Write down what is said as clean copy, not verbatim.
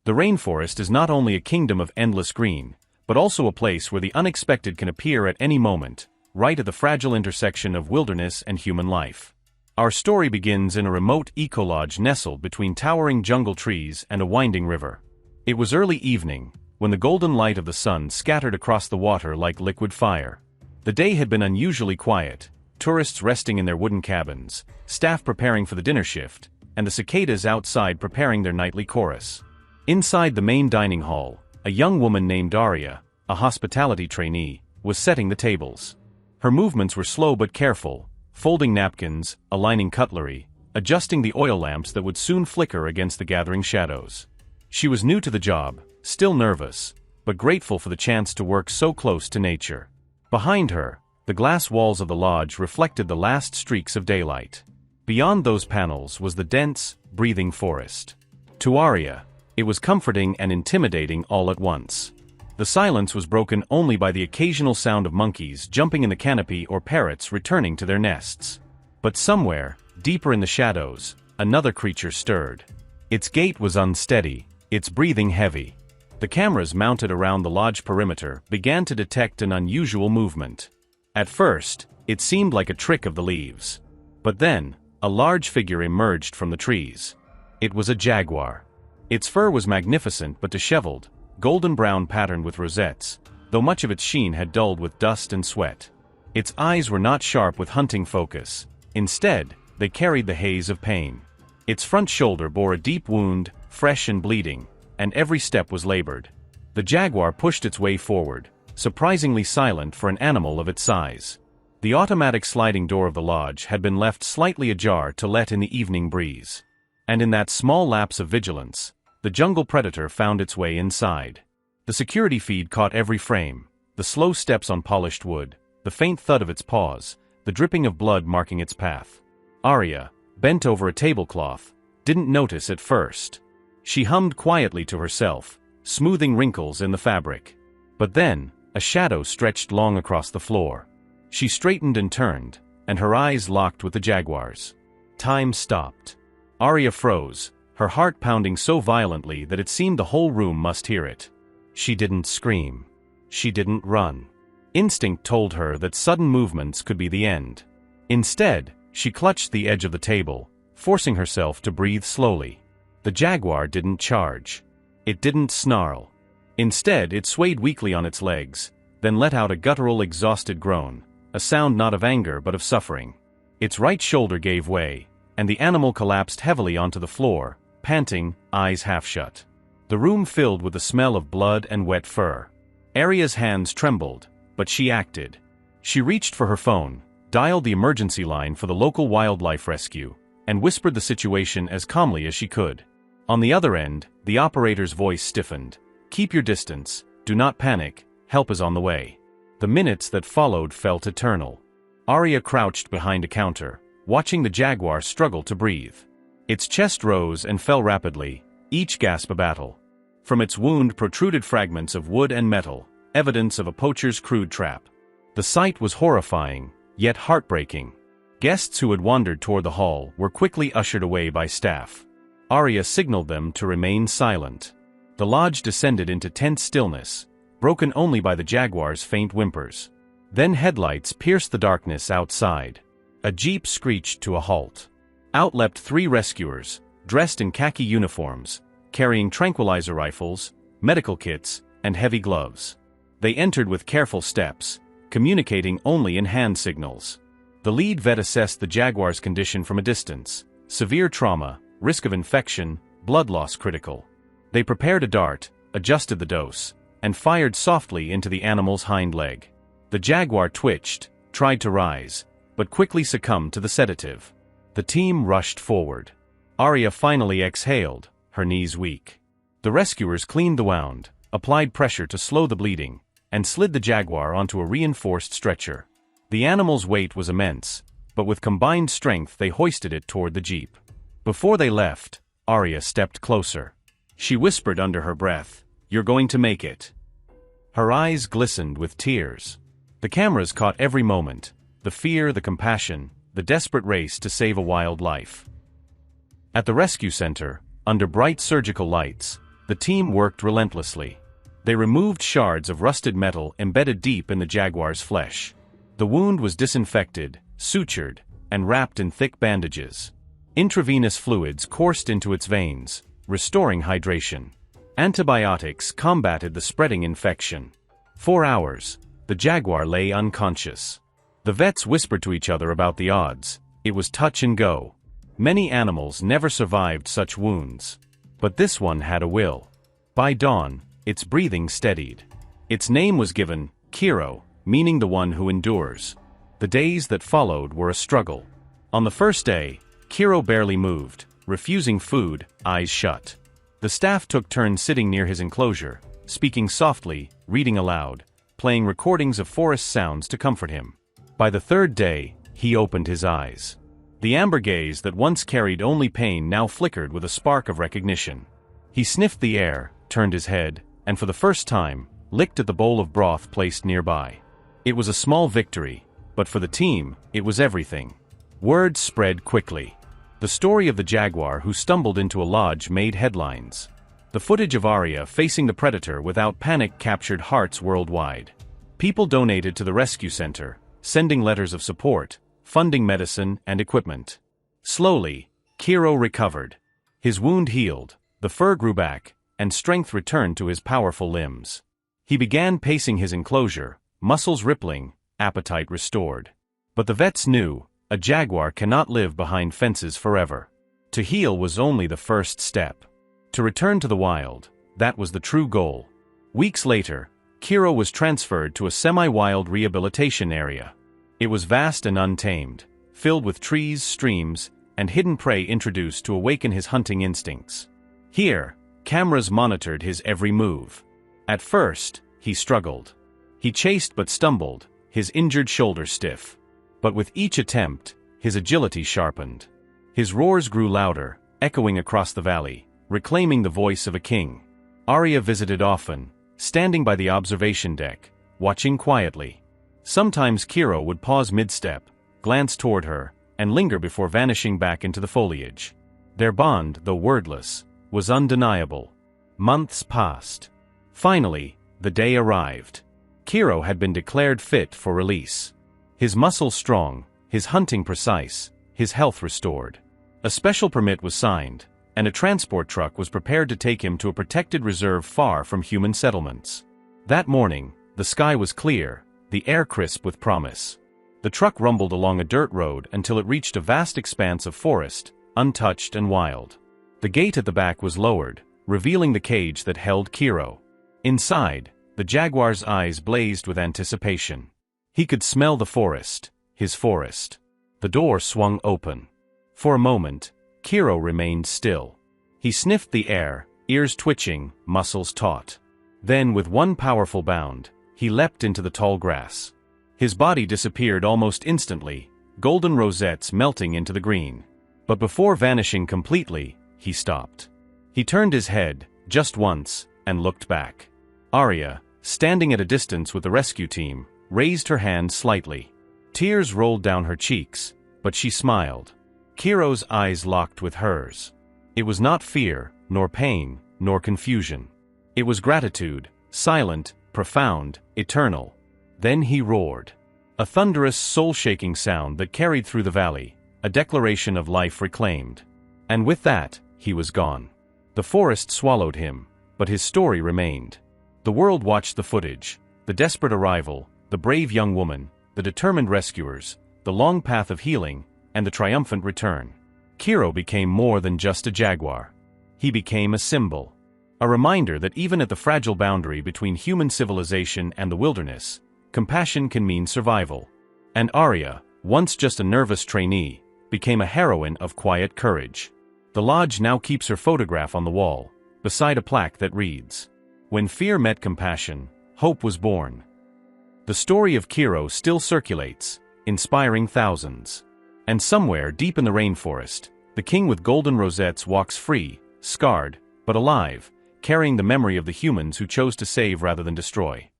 The rainforest is not only a kingdom of endless green, but also a place where the unexpected can appear at any moment, right at the fragile intersection of wilderness and human life. Our story begins in a remote ecolodge nestled between towering jungle trees and a winding river. It was early evening, when the golden light of the sun scattered across the water like liquid fire. The day had been unusually quiet, tourists resting in their wooden cabins, staff preparing for the dinner shift, and the cicadas outside preparing their nightly chorus. Inside the main dining hall, a young woman named Arya, a hospitality trainee, was setting the tables. Her movements were slow but careful, folding napkins, aligning cutlery, adjusting the oil lamps that would soon flicker against the gathering shadows. She was new to the job, still nervous, but grateful for the chance to work so close to nature. Behind her, the glass walls of the lodge reflected the last streaks of daylight. Beyond those panels was the dense, breathing forest. To Arya, it was comforting and intimidating all at once. The silence was broken only by the occasional sound of monkeys jumping in the canopy or parrots returning to their nests. But somewhere, deeper in the shadows, another creature stirred. Its gait was unsteady, its breathing heavy. The cameras mounted around the lodge perimeter began to detect an unusual movement. At first, it seemed like a trick of the leaves. But then, a large figure emerged from the trees. It was a jaguar. Its fur was magnificent but disheveled, golden-brown patterned with rosettes, though much of its sheen had dulled with dust and sweat. Its eyes were not sharp with hunting focus. Instead, they carried the haze of pain. Its front shoulder bore a deep wound, fresh and bleeding, and every step was labored. The jaguar pushed its way forward, surprisingly silent for an animal of its size. The automatic sliding door of the lodge had been left slightly ajar to let in the evening breeze. And in that small lapse of vigilance, the jungle predator found its way inside. The security feed caught every frame, the slow steps on polished wood, the faint thud of its paws, the dripping of blood marking its path. Arya, bent over a tablecloth, didn't notice at first. She hummed quietly to herself, smoothing wrinkles in the fabric. But then, a shadow stretched long across the floor. She straightened and turned, and her eyes locked with the jaguar's. Time stopped. Arya froze, her heart pounding so violently that it seemed the whole room must hear it. She didn't scream. She didn't run. Instinct told her that sudden movements could be the end. Instead, she clutched the edge of the table, forcing herself to breathe slowly. The jaguar didn't charge. It didn't snarl. Instead, it swayed weakly on its legs, then let out a guttural, exhausted groan, a sound not of anger but of suffering. Its right shoulder gave way, and the animal collapsed heavily onto the floor, panting, eyes half shut. The room filled with the smell of blood and wet fur. Arya's hands trembled, but she acted. She reached for her phone, dialed the emergency line for the local wildlife rescue, and whispered the situation as calmly as she could. On the other end, the operator's voice stiffened. "Keep your distance, do not panic, help is on the way." The minutes that followed felt eternal. Arya crouched behind a counter, watching the jaguar struggle to breathe. Its chest rose and fell rapidly, each gasp a battle. From its wound protruded fragments of wood and metal, evidence of a poacher's crude trap. The sight was horrifying, yet heartbreaking. Guests who had wandered toward the hall were quickly ushered away by staff. Arya signaled them to remain silent. The lodge descended into tense stillness, broken only by the jaguar's faint whimpers. Then headlights pierced the darkness outside. A jeep screeched to a halt. Out leapt 3 rescuers, dressed in khaki uniforms, carrying tranquilizer rifles, medical kits, and heavy gloves. They entered with careful steps, communicating only in hand signals. The lead vet assessed the jaguar's condition from a distance: severe trauma, risk of infection, blood loss critical. They prepared a dart, adjusted the dose, and fired softly into the animal's hind leg. The jaguar twitched, tried to rise, but quickly succumbed to the sedative. The team rushed forward. Arya finally exhaled, her knees weak. The rescuers cleaned the wound, applied pressure to slow the bleeding, and slid the jaguar onto a reinforced stretcher. The animal's weight was immense, but with combined strength they hoisted it toward the jeep. Before they left, Arya stepped closer. She whispered under her breath, "You're going to make it." Her eyes glistened with tears. The cameras caught every moment, the fear, the compassion, the desperate race to save a wild life. At the rescue center, under bright surgical lights, The team worked relentlessly. They removed shards of rusted metal embedded deep in the jaguar's flesh. The wound was disinfected, sutured, and wrapped in thick bandages. Intravenous fluids coursed into its veins, restoring hydration. Antibiotics combated the spreading infection. 4 hours, the jaguar lay unconscious. The vets whispered to each other about the odds. It was touch and go. Many animals never survived such wounds. But this one had a will. By dawn, its breathing steadied. Its name was given, Kiro, meaning the one who endures. The days that followed were a struggle. On the first day, Kiro barely moved, refusing food, eyes shut. The staff took turns sitting near his enclosure, speaking softly, reading aloud, playing recordings of forest sounds to comfort him. By the third day, he opened his eyes. The amber gaze that once carried only pain now flickered with a spark of recognition. He sniffed the air, turned his head, and for the first time, licked at the bowl of broth placed nearby. It was a small victory, but for the team, it was everything. Word spread quickly. The story of the jaguar who stumbled into a lodge made headlines. The footage of Arya facing the predator without panic captured hearts worldwide. People donated to the rescue center, sending letters of support, funding medicine and equipment. Slowly, Kiro recovered. His wound healed, the fur grew back, and strength returned to his powerful limbs. He began pacing his enclosure, muscles rippling, appetite restored. But the vets knew, a jaguar cannot live behind fences forever. To heal was only the first step. To return to the wild, that was the true goal. Weeks later, Kiro was transferred to a semi-wild rehabilitation area. It was vast and untamed, filled with trees, streams, and hidden prey introduced to awaken his hunting instincts. Here, cameras monitored his every move. At first, he struggled. He chased but stumbled, his injured shoulder stiff. But with each attempt, his agility sharpened. His roars grew louder, echoing across the valley, reclaiming the voice of a king. Arya visited often, standing by the observation deck, watching quietly. Sometimes Kiro would pause mid-step, glance toward her, and linger before vanishing back into the foliage. Their bond, though wordless, was undeniable. Months passed. Finally, the day arrived. Kiro had been declared fit for release. His muscles strong, his hunting precise, his health restored. A special permit was signed, and a transport truck was prepared to take him to a protected reserve far from human settlements. That morning, the sky was clear, the air crisp with promise. The truck rumbled along a dirt road until it reached a vast expanse of forest, untouched and wild. The gate at the back was lowered, revealing the cage that held Kiro. Inside, the jaguar's eyes blazed with anticipation. He could smell the forest, his forest. The door swung open. For a moment, Kiro remained still. He sniffed the air, ears twitching, muscles taut. Then, with one powerful bound, he leapt into the tall grass. His body disappeared almost instantly, golden rosettes melting into the green. But before vanishing completely, he stopped. He turned his head, just once, and looked back. Arya, standing at a distance with the rescue team, raised her hand slightly. Tears rolled down her cheeks, but she smiled. Kiro's eyes locked with hers. It was not fear, nor pain, nor confusion. It was gratitude, silent, profound, eternal. Then he roared. A thunderous, soul-shaking sound that carried through the valley, a declaration of life reclaimed. And with that, he was gone. The forest swallowed him, but his story remained. The world watched the footage, the desperate arrival, the brave young woman, the determined rescuers, the long path of healing, and the triumphant return. Kiro became more than just a jaguar. He became a symbol. A reminder that even at the fragile boundary between human civilization and the wilderness, compassion can mean survival. And Arya, once just a nervous trainee, became a heroine of quiet courage. The lodge now keeps her photograph on the wall, beside a plaque that reads, "When fear met compassion, hope was born." The story of Kiro still circulates, inspiring thousands. And somewhere deep in the rainforest, the king with golden rosettes walks free, scarred, but alive, carrying the memory of the humans who chose to save rather than destroy.